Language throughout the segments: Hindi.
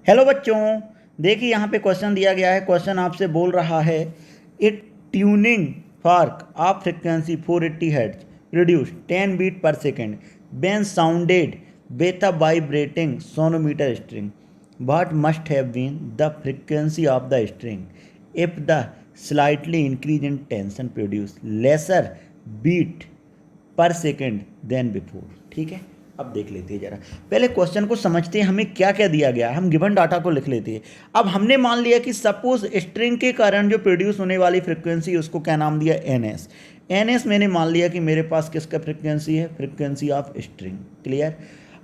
हेलो बच्चों, देखिए यहाँ पे क्वेश्चन दिया गया है। क्वेश्चन आपसे बोल रहा है a tuning fork of frequency 480 hertz produce 10 beat per second when sounded with a vibrating sonometer string. What must have been the frequency of the string if the slightly increase in tension produce lesser beat पर सेकेंड देन बिफोर। ठीक है, अब देख लेते हैं जरा। पहले क्वेश्चन को समझते हैं, हमें क्या क्या दिया गया है। हम गिवन डाटा को लिख लेते हैं। अब हमने मान लिया कि सपोज स्ट्रिंग के कारण जो प्रोड्यूस होने वाली फ्रिक्वेंसी, उसको क्या नाम दिया, एन एस। एन एस मैंने मान लिया कि मेरे पास किसका फ्रिक्वेंसी है, फ्रिक्वेंसी ऑफ स्ट्रिंग। क्लियर।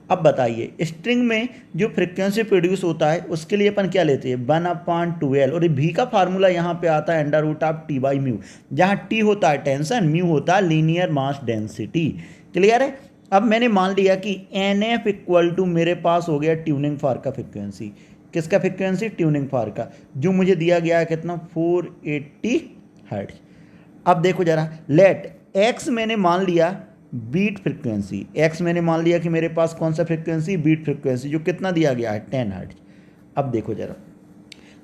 अब बताइए, स्ट्रिंग में जो फ्रिक्वेंसी प्रोड्यूस होता है उसके लिए अपन क्या लेते हैं, 1/12। और भी का फार्मूला यहाँ पे आता है √T/μ, जहाँ टी होता है टेंशन, म्यू होता है लीनियर मास डेंसिटी। क्लियर है। अब मैंने मान लिया कि एन एफ इक्वल टू मेरे पास हो गया ट्यूनिंग फॉर्क का फ्रिक्वेंसी। किसका फ्रिक्वेंसी, ट्यूनिंग फॉर्क का, जो मुझे दिया गया है कितना, 480 हर्ट्ज। अब देखो जरा, लेट एक्स मैंने मान लिया बीट फ्रिक्वेंसी। एक्स मैंने मान लिया कि मेरे पास कौन सा फ्रिक्वेंसी, बीट फ्रिक्वेंसी, जो कितना दिया गया है, 10 हर्ट्ज। अब देखो जरा,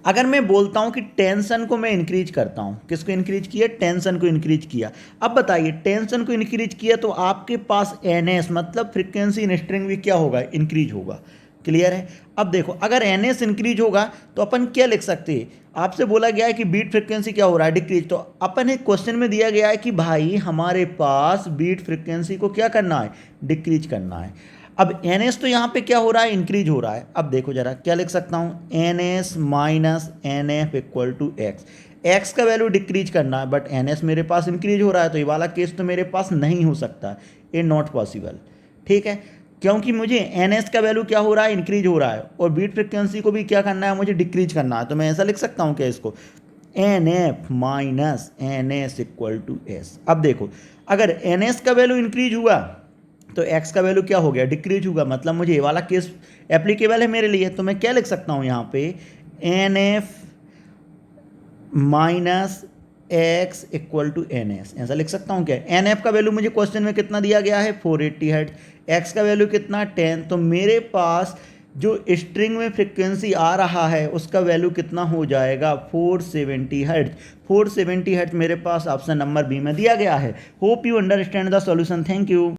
अगर मैं बोलता हूं कि टेंशन को मैं इंक्रीज करता हूं, किसको इंक्रीज किया, टेंशन को इंक्रीज किया। अब बताइए, टेंशन को इंक्रीज किया तो आपके पास एन एस मतलब फ्रिक्वेंसी इन स्ट्रिंग भी क्या होगा, इंक्रीज होगा। क्लियर है। अब देखो, अगर एन एस इंक्रीज होगा तो अपन क्या लिख सकते हैं, आपसे बोला गया है कि बीट फ्रिक्वेंसी क्या हो रहा है, डिक्रीज। तो अपन एक क्वेश्चन में दिया गया है कि भाई हमारे पास बीट फ्रिक्वेंसी को क्या करना है, डिक्रीज करना है। अब एन एस तो यहाँ पे क्या हो रहा है, इंक्रीज हो रहा है। अब देखो जरा, क्या लिख सकता हूँ, N S minus N F equal to X. X का वैल्यू डिक्रीज करना है, बट एन एस मेरे पास इंक्रीज हो रहा है, तो ये वाला केस तो मेरे पास नहीं हो सकता, ये नॉट पॉसिबल। ठीक है, क्योंकि मुझे एन एस का वैल्यू क्या हो रहा है, इंक्रीज हो रहा है, और बीट फ्रिक्वेंसी को भी क्या करना है, मुझे डिक्रीज करना है। तो मैं ऐसा लिख सकता हूँ क्या इसको, N F minus N S equal to S. अब देखो, अगर एन एस का वैल्यू इंक्रीज हुआ तो एक्स का वैल्यू क्या हो गया, डिक्रीज होगा, मतलब मुझे ये वाला केस एप्लीकेबल है मेरे लिए। तो मैं क्या लिख सकता हूँ यहाँ पे, N F minus X equal to N S, ऐसा लिख सकता हूँ क्या। एन एफ का वैल्यू मुझे क्वेश्चन में कितना दिया गया है, 480 हर्ट्ज। एक्स का वैल्यू कितना, 10। तो मेरे पास जो स्ट्रिंग में फ्रिक्वेंसी आ रहा है उसका वैल्यू कितना हो जाएगा, 470 हर्ट्ज। 470 हर्ट्ज मेरे पास ऑप्शन नंबर बी में दिया गया है। Hope you understand the solution. Thank you.